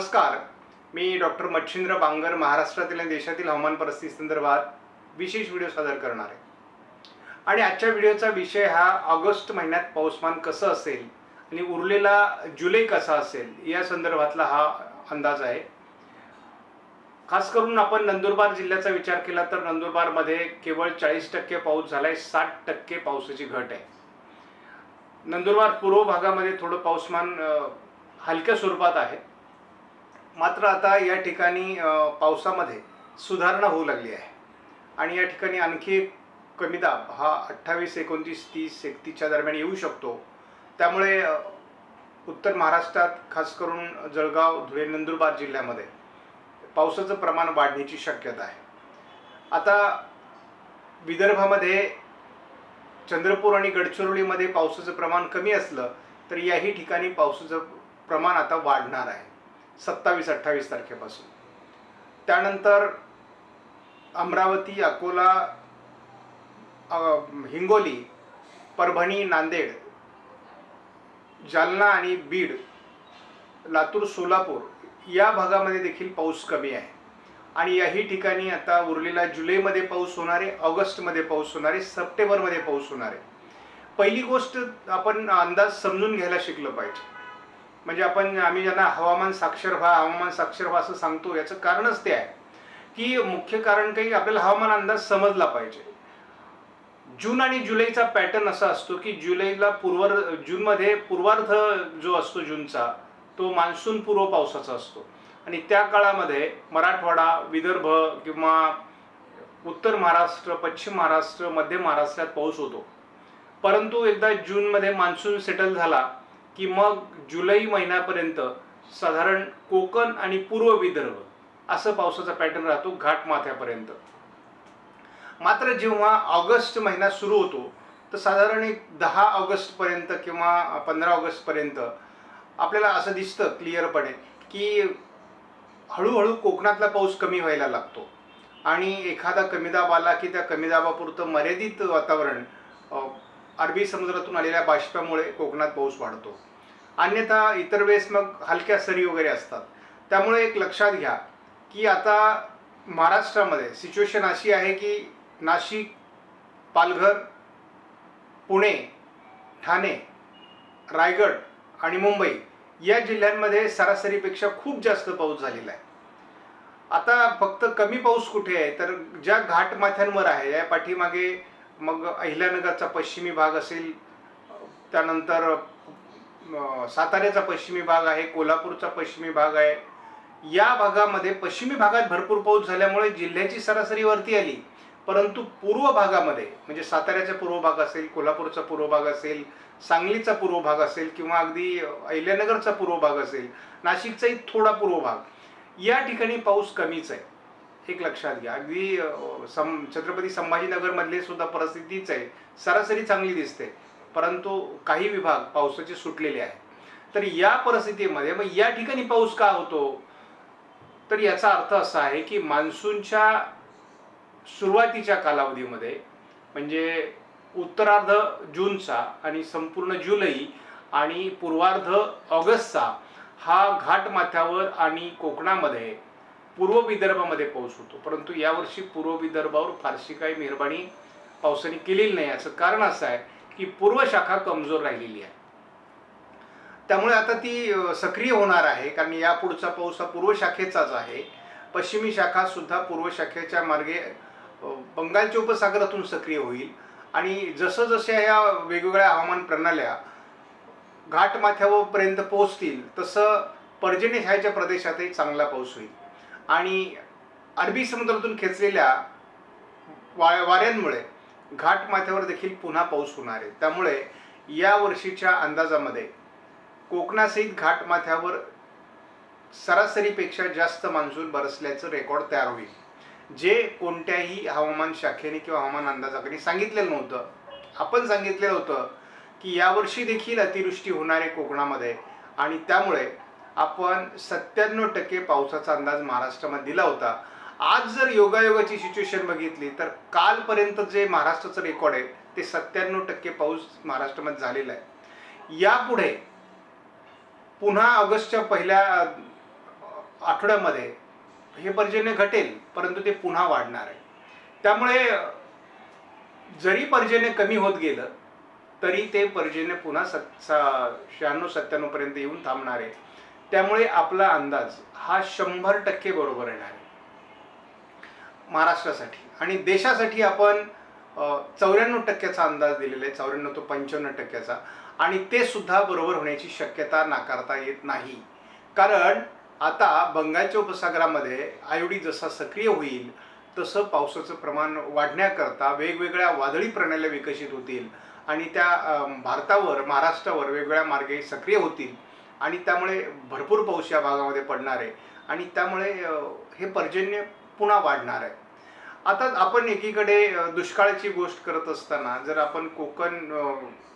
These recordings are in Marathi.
नमस्कार. मी डॉक्टर मच्छिंद्र बांगर महाराष्ट्रातील आणि देशातील हवामान परिस्थिती संदर्भात विशेष व्हिडिओ सादर करणार आहे. आणि आजच्या व्हिडिओचा विषय हा ऑगस्ट महिन्यात पाऊसमान कसं असेल आणि उरलेला जुलै कसा असेल या संदर्भातला हा अंदाज आहे. खास करून आपण नंदुरबार जिल्ह्याचा विचार केला तर नंदुरबारमध्ये केवळ 40% पाऊस झालाय, 60% पावसाची घट आहे. नंदुरबार पूर्व भागामध्ये थोडं पाऊसमान हलक्या स्वरूपात आहे. मात्र आता या ठिकाणी पावसामध्ये सुधारणा होऊ लागली आहे आणि या ठिकाणी आणखी एक कमी दाब हा 28, 29, 30, 31च्या दरम्यान येऊ शकतो. त्यामुळे उत्तर महाराष्ट्रात खास करून जळगाव, धुळे, नंदुरबार जिल्ह्यामध्ये पावसाचं प्रमाण वाढण्याची शक्यता आहे. आता विदर्भामध्ये चंद्रपूर आणि गडचिरोलीमध्ये पावसाचं प्रमाण कमी असलं तर याही ठिकाणी पावसाचं प्रमाण आता वाढणार आहे 27-28 तारखेपासून. त्यानंतर अमरावती, अकोला, हिंगोली, परभणी, नांदेड, जालना आणि बीड, लातूर, सोलापूर या भागामध्ये देखील पाऊस कमी आहे. आणि याही ठिकाणी आता उरलेला जुलैमध्ये पाऊस होणार आहे, ऑगस्टमध्ये पाऊस होणार आहे, सप्टेंबरमध्ये पाऊस होणार आहे. पहिली गोष्ट आपण अंदाज समजून घ्यायला शिकलं पाहिजे. म्हणजे आम्ही ज्यांना हवामान साक्षर व्हा असं सांगतो, याचं कारणच ते आहे की मुख्य कारण काही आपल्याला हवामान अंदाज समजला पाहिजे. जून आणि जुलैचा पॅटर्न असा असतो की जूनमध्ये पूर्वार्ध जो असतो जूनचा तो मान्सून पूर्व पावसाचा असतो आणि त्या काळामध्ये मराठवाडा, विदर्भ किंवा उत्तर महाराष्ट्र, पश्चिम महाराष्ट्र, मध्य महाराष्ट्रात पाऊस होतो. परंतु एकदा जूनमध्ये मान्सून सेटल झाला की मग जुलै महिन्यापर्यंत साधारण कोकण आणि पूर्व विदर्भ असं पावसाचा पॅटर्न राहतो घाटमाथ्यापर्यंत. मात्र जेव्हा ऑगस्ट महिना सुरू होतो तर साधारण एक 10 ऑगस्टपर्यंत किंवा 15 ऑगस्टपर्यंत आपल्याला असं दिसतं क्लिअरपणे की हळूहळू कोकणातला पाऊस कमी व्हायला लागतो आणि एखादा कमी दाब आला की त्या कमी दाबापुरतं मर्यादित वातावरण अरबी समुद्रातून आलेल्या बाष्पामुळे कोकणात पाऊस वाढतो. अन्यथा इतर वेळेस मग हलक्या सरी वगैरे असतात. त्यामुळे एक लक्षात घ्या की आता महाराष्ट्रामध्ये सिच्युएशन अशी आहे की नाशिक, पालघर, पुणे, ठाणे, रायगड आणि मुंबई या जिल्ह्यांमध्ये सरासरीपेक्षा खूप जास्त पाऊस झालेला आहे. आता फक्त कमी पाऊस कुठे आहे तर ज्या घाटमाथ्यांवर आहे या पाठीमागे मग अहिल्यानगरचा पश्चिमी भाग असेल, त्यानंतर साताऱ्याचा पश्चिमी भाग आहे, कोल्हापूरचा पश्चिमी भाग आहे. या भागामध्ये पश्चिमी भागात भरपूर पाऊस झाल्यामुळे जिल्ह्याची सरासरी वरती आली. परंतु पूर्व भागामध्ये म्हणजे साताऱ्याचा पूर्व भाग असेल, कोल्हापूरचा पूर्व भाग असेल, सांगलीचा पूर्व भाग असेल किंवा अगदी अहिल्यानगरचा पूर्व भाग असेल, नाशिकचाही थोडा पूर्व भाग, या ठिकाणी पाऊस कमीच आहे. एक लक्षात घ्या. अगदी छत्रपती संभाजीनगरमधले सुद्धा परिस्थितीच आहे. सरासरी चांगली दिसते परंतु काही विभाग पावसाचे सुटलेले आहे. तर या परिस्थितीमध्ये मग या ठिकाणी पाऊस का होतो तर याचा अर्थ असा आहे की मान्सूनच्या सुरुवातीच्या कालावधीमध्ये म्हणजे उत्तरार्ध जूनचा आणि संपूर्ण जुलै आणि पूर्वार्ध ऑगस्टचा हा घाटमाथ्यावर आणि कोकणामध्ये पूर्व विदर्भामध्ये पाऊस होतो. परंतु यावर्षी पूर्व विदर्भावर फारशी काही मेहरबानी पावसाने केलेली नाही. याचं कारण असं आहे की पूर्व शाखा कमजोर राहिलेली आहे. त्यामुळे आता ती सक्रिय होणार आहे कारण यापुढचा पाऊस हा पूर्व शाखेचाच आहे. पश्चिमी शाखा सुद्धा पूर्व शाखेच्या मार्गे बंगालच्या उपसागरातून सक्रिय होईल आणि जसं जशा या वेगवेगळ्या हवामान प्रणाल्या घाटमाथ्यापर्यंत पोहोचतील तसं पर्जन्यछायेच्या प्रदेशातही चांगला पाऊस होईल आणि अरबी समुद्रातून खेचलेल्या वाऱ्यांमुळे घाटमाथ्यावर देखील पुन्हा पाऊस होणार आहे. त्यामुळे या वर्षीच्या अंदाजामध्ये कोकणासहित घाटमाथ्यावर सरासरीपेक्षा जास्त मान्सून बरसल्याचं रेकॉर्ड तयार होईल, जे कोणत्याही हवामान शाखेने किंवा हवामान अंदाजाकडे सांगितलेलं नव्हतं. आपण सांगितलेलं होतं की यावर्षी देखील अतिवृष्टी होणार आहे कोकणामध्ये आणि त्यामुळे आपण 97% पावसाचा अंदाज महाराष्ट्रामध्ये दिला होता. आज जर योगायोगाची सिच्युएशन बघितली तर कालपर्यंत जे महाराष्ट्राचं रेकॉर्ड आहे ते 97% पाऊस महाराष्ट्रामध्ये झालेला आहे. यापुढे पुन्हा ऑगस्टच्या पहिल्या आठवड्यामध्ये हे पर्जन्य घटेल, परंतु ते पुन्हा वाढणार आहे. त्यामुळे जरी पर्जन्य कमी होत गेलं तरी ते पर्जन्य पुन्हा 96-97 पर्यंत येऊन थांबणार आहे. त्यामुळे आपला अंदाज हा 100% बरोबर येणार आहे महाराष्ट्रासाठी. आणि देशासाठी आपण 94%चा अंदाज दिलेला आहे, 94 ते 95%चा, आणि ते सुद्धा बरोबर होण्याची शक्यता नाकारता येत नाही. कारण आता बंगालच्या उपसागरामध्ये आयोडी जसा सक्रिय होईल तसं पावसाचं प्रमाण वाढण्याकरता वेगवेगळ्या वादळी प्रणाल्या विकसित होतील आणि त्या भारतावर, महाराष्ट्रावर वेगवेगळ्या मार्गे सक्रिय होतील आणि त्यामुळे भरपूर पाऊस या भागामध्ये पडणार आहे आणि त्यामुळे हे पर्जन्य पुन्हा वाढणार आहे. आता आपण एकीकडे दुष्काळाची गोष्ट करत असताना जर आपण कोकण,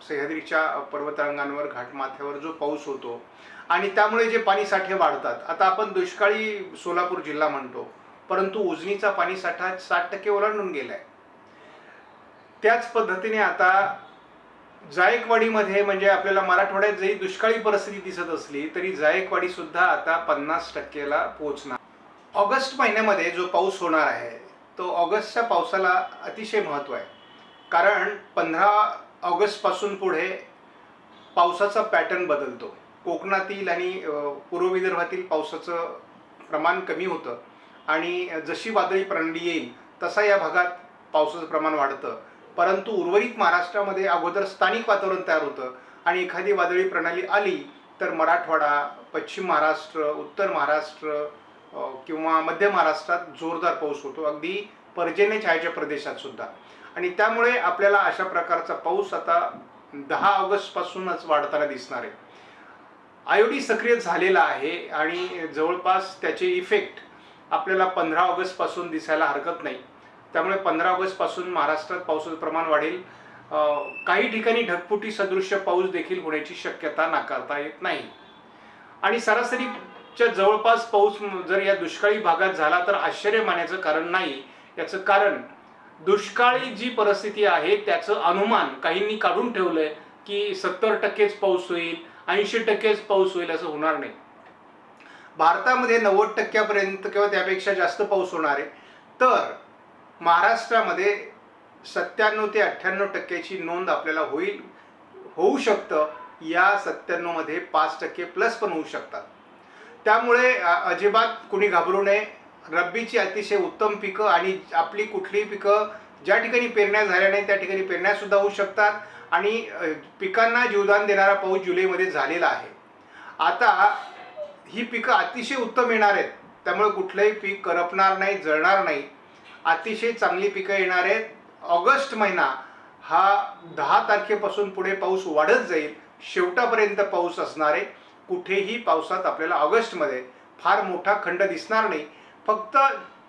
सह्याद्रीच्या पर्वतरांगांवर, घाटमाथ्यावर जो पाऊस होतो आणि त्यामुळे जे पाणीसाठे वाढतात, आता आपण दुष्काळी सोलापूर जिल्हा म्हणतो, परंतु उजनीचा पाणीसाठा 60% ओलांडून गेलाय. त्याच पद्धतीने आता जायकवाडीमध्ये, म्हणजे आपल्याला मराठवाड्यात जरी दुष्काळी परिस्थिती दिसत असली तरी जायकवाडी सुद्धा आता 50%ला पोहोचणार. ऑगस्ट महिन्यामध्ये जो पाऊस होणार आहे तो ऑगस्टच्या पावसाला अतिशय महत्त्व आहे. कारण 15 ऑगस्टपासून पुढे पावसाचा पॅटर्न बदलतो. कोकणातील आणि पूर्व विदर्भातील पावसाचं प्रमाण कमी होतं आणि जशी वादळी प्रणाली येईल तसा या भागात पावसाचं प्रमाण वाढतं. परंतु उर्वरित महाराष्ट्रामध्ये अगोदर स्थानिक वातावरण तयार होतं आणि एखादी वादळी प्रणाली आली तर मराठवाडा, पश्चिम महाराष्ट्र, उत्तर महाराष्ट्र किंवा मध्य महाराष्ट्रात जोरदार पाऊस होतो, अगदी पर्जन्य छायेच्या प्रदेशात सुद्धा. आणि त्यामुळे आपल्याला अशा प्रकारचा पाऊस आता 10 ऑगस्टपासूनच वाढताना दिसणार आहे. आयोडी सक्रिय झालेला आहे आणि जवळपास त्याचे इफेक्ट आपल्याला 15 ऑगस्टपासून दिसायला हरकत नाही. त्यामुळे 15 ऑगस्टपासून महाराष्ट्रात पावसाचं प्रमाण वाढेल. काही ठिकाणी ढगफुटी सदृश्य पाऊस देखील होण्याची शक्यता नाकारता येत नाही. आणि सरासरीच्या जवळपास पाऊस जर या दुष्काळी भागात झाला तर आश्चर्य मानायचं कारण नाही. याचं कारण दुष्काळी जी परिस्थिती आहे त्याचं अनुमान काहींनी काढून ठेवलंय की 70%च पाऊस होईल, 80%च पाऊस होईल. असं होणार नाही. भारतामध्ये 90% किंवा त्यापेक्षा जास्त पाऊस होणार आहे, तर महाराष्ट्रामध्ये 97 ते 98%ची नोंद आपल्याला होऊ शकतं. या 97 मध्ये 5% प्लस पण होऊ शकतात. त्यामुळे अजिबात कुणी घाबरू नये. रब्बीची अतिशय उत्तम पिकं आणि आपली कुठलीही पिकं ज्या ठिकाणी पेरण्या झाल्या नाही त्या ठिकाणी पेरण्या सुद्धा होऊ शकतात आणि पिकांना जीवदान देणारा पाऊस जुलैमध्ये झालेला आहे. आता ही पिकं अतिशय उत्तम येणार आहेत, त्यामुळे कुठलंही पीक करपणार नाही, जळणार नाही. अतिशय चांगली पिकं येणार आहेत. ऑगस्ट महिना हा 10 तारखेपासून पुढे पाऊस वाढत जाईल, शेवटापर्यंत पाऊस असणार आहे. कुठेही पावसात आपल्याला ऑगस्टमध्ये फार मोठा खंड दिसणार नाही. फक्त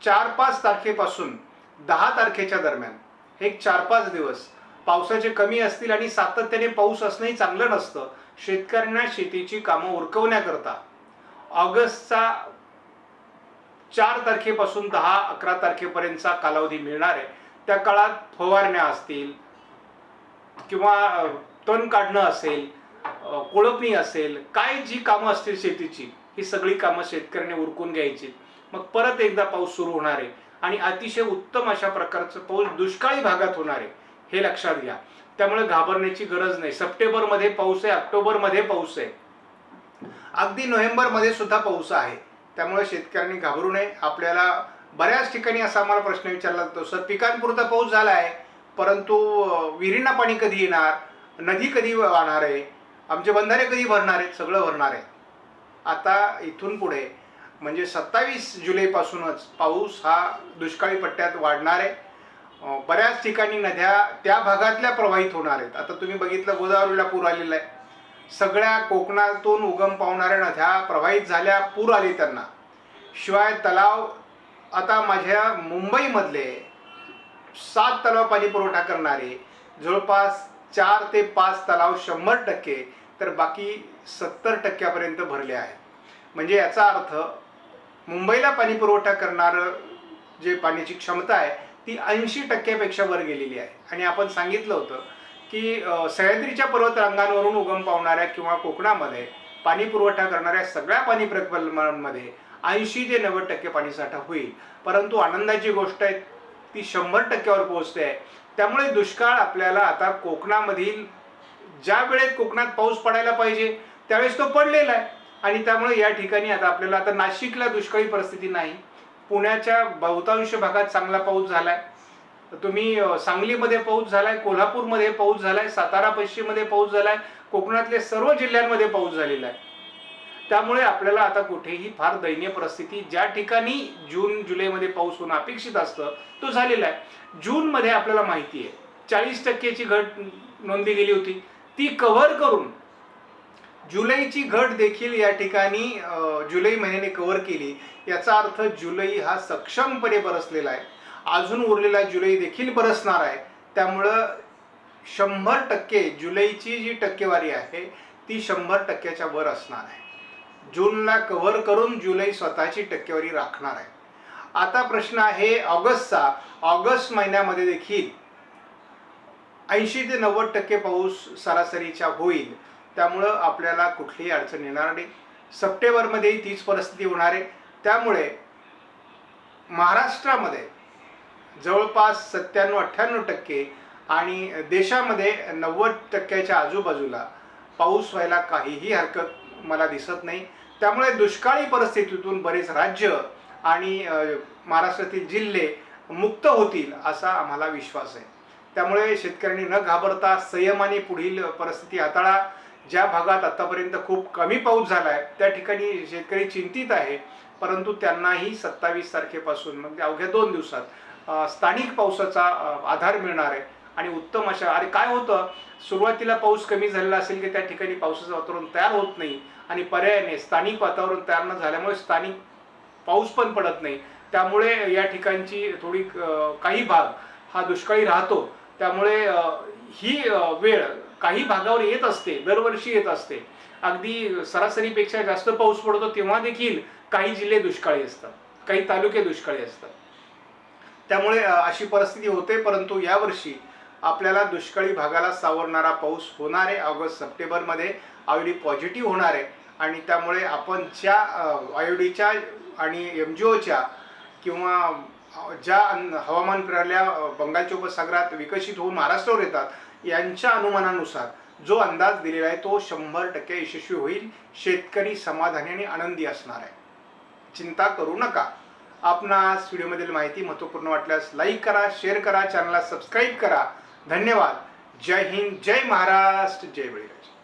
4-5 तारखेपासून 10 तारखेच्या दरम्यान हे 4-5 दिवस पावसाचे कमी असतील आणि सातत्याने पाऊस असणंही चांगलं नसतं. शेतकऱ्यांना शेतीची कामं उरकवण्याकरता ऑगस्टचा 4 तारखेपासून 10-11 तारखेपर्यंतचा कालावधी मिळणार आहे. त्या काळात फवारण्या असतील किंवा तण काढणं असेल, कोळपणी असेल, काय जी कामं असतील शेतीची, ही सगळी कामं शेतकऱ्यांनी उरकून घ्यायची. मग परत एकदा पाऊस सुरू होणार आहे आणि अतिशय उत्तम अशा प्रकारचं पाऊस दुष्काळी भागात होणार आहे, हे लक्षात घ्या. त्यामुळे घाबरण्याची गरज नाही. सप्टेंबरमध्ये पाऊस आहे, ऑक्टोबरमध्ये पाऊस आहे, अगदी नोव्हेंबरमध्ये सुद्धा पाऊस आहे. त्यामुळे शेतकऱ्यांनी घाबरू नये. आपल्याला बऱ्याच ठिकाणी असा आम्हाला प्रश्न विचारला जातो, सर पिकांपुरता पाऊस झाला आहे परंतु विहिरींना पाणी कधी येणार, नदी कधी वाहणार आहे, आमचे बंधारे कधी भरणार आहेत? सगळं भरणार आहे. आता इथून पुढे म्हणजे 27 जुलैपासूनच पाऊस हा दुष्काळी पट्ट्यात वाढणार आहे. बऱ्याच ठिकाणी नद्या त्या भागातल्या प्रवाहित होणार आहेत. आता तुम्ही बघितलं गोदावरीला पूर आलेला आहे. सगळ्या कोकणातून उगम पावणाऱ्या नद्या प्रवाहित झाल्या, पूर आले त्यांना. शिवाय तलाव, आता माझ्या मुंबईमधले 7 तलाव पाणी पुरवठा करणारे जवळपास 4 ते 5 तलाव 100%, तर बाकी 70% भरले आहेत. म्हणजे याचा अर्थ मुंबईला पाणी पुरवठा करणारं जे पाण्याची क्षमता आहे ती 80%पेक्षा वर गेलेली आहे. आणि आपण सांगितलं होतं की सह्याद्रीच्या पर्वतरांगांवरून उगम पावणाऱ्या किंवा कोकणामध्ये पाणी पुरवठा करणाऱ्या सगळ्या पाणी प्रकल्पांमध्ये 80 ते 90% पाणीसाठा होईल. परंतु आनंदाची गोष्ट आहे ती 100%वर पोहोचते आहे. त्यामुळे दुष्काळ आपल्याला आता कोकणामधील ज्या वेळेत कोकणात पाऊस पडायला पाहिजे त्यावेळेस तो पडलेला आहे. आणि त्यामुळे या ठिकाणी आता आपल्याला आता नाशिकला दुष्काळी परिस्थिती नाही. पुण्याच्या बहुतांश भागात चांगला पाऊस झालाय. तुम्ही सांगलीमध्ये पाऊस झालाय, कोल्हापूरमध्ये पाऊस झालाय, सातारा पश्चिममध्ये पाऊस झालाय, कोकणातले सर्व जिल्ह्यांमध्ये पाऊस झालेला आहे. त्यामुळे आपल्याला आता कुठेही फार दयनीय परिस्थिती, ज्या ठिकाणी जून जुलैमध्ये पाऊस होणं अपेक्षित असतं तो झालेला आहे. जूनमध्ये आपल्याला माहिती आहे 40%ची घट नोंदली गेली होती. ती कव्हर करून जुलैची घट देखील या ठिकाणी जुलै महिन्याने कव्हर केली. याचा अर्थ जुलै हा सक्षमपणे बरसलेला आहे. अजून उरलेला जुलै देखील बरसणार आहे. त्यामुळं 100% जुलैची जी टक्केवारी आहे ती 100%च्या वर असणार आहे. जूनला कव्हर करून जुलै स्वतःची टक्केवारी राखणार आहे. आता प्रश्न आहे ऑगस्टचा. ऑगस्ट महिन्यामध्ये देखील 80 ते 90% पाऊस सरासरीच्या होईल. त्यामुळं आपल्याला कुठलीही अडचण येणार नाही. सप्टेंबरमध्येही तीच परिस्थिती होणार आहे. त्यामुळे महाराष्ट्रामध्ये जवळपास 97-98% आणि देशामध्ये 90%च्या आजूबाजूला पाऊस व्हायला काहीही हरकत मला दिसत नाही. त्यामुळे दुष्काळी परिस्थितीतून बरेच राज्य आणि महाराष्ट्रातील जिल्हे मुक्त होतील असा आम्हाला विश्वास आहे. त्यामुळे शेतकऱ्यांनी न घाबरता संयमाने पुढील परिस्थिती हाताळा. ज्या भागात आतापर्यंत खूप कमी पाऊस झाला आहे त्या ठिकाणी शेतकरी चिंतित आहे. परंतु त्यांनाही 27 तारखेपासून म्हणजे अवघ्या 2 दिवसात स्थानिक पावसाचा आधार मिळणार आहे. आणि उत्तम अशा अरे काय होतं सुरुवातीला पाऊस कमी झालेला असेल की त्या ठिकाणी पावसाचं वातावरण तयार होत नाही आणि पर्यायाने स्थानिक वातावरण तयार न झाल्यामुळे स्थानिक पाऊस पण पडत नाही. त्यामुळे या ठिकाणची थोडी काही भाग हा दुष्काळी राहतो. त्यामुळे ही वेळ काही भागावर येत असते, दरवर्षी येत असते. अगदी सरासरीपेक्षा जास्त पाऊस पडतो तेव्हा देखील काही जिल्हे दुष्काळी असतात, काही तालुके दुष्काळी असतात. त्यामुळे अशी परिस्थिती होते. परंतु यावर्षी आपल्याला दुष्काळी भागाला सावरणारा पाऊस होणार आहे. ऑगस्ट सप्टेंबरमध्ये आयोडी पॉझिटिव्ह होणार आहे. आणि त्यामुळे आपण ज्या आयोडीच्या आणि MGOच्या किंवा ज्या हवामान प्रणाल्या बंगालच्या उपसागरात विकसित होऊन महाराष्ट्रावर येतात यांच्या अनुमानानुसार जो अंदाज दिलेला आहे तो 100% यशस्वी होईल. शेतकरी समाधानी आणि आनंदी असणार आहे. चिंता करू नका. आपणास व्हिडिओमधील माहिती महत्त्वपूर्ण वाटल्यास लाईक करा, शेअर करा, चॅनलला सबस्क्राईब करा. धन्यवाद. जय हिंद, जय महाराष्ट्र, जय बळीराजा.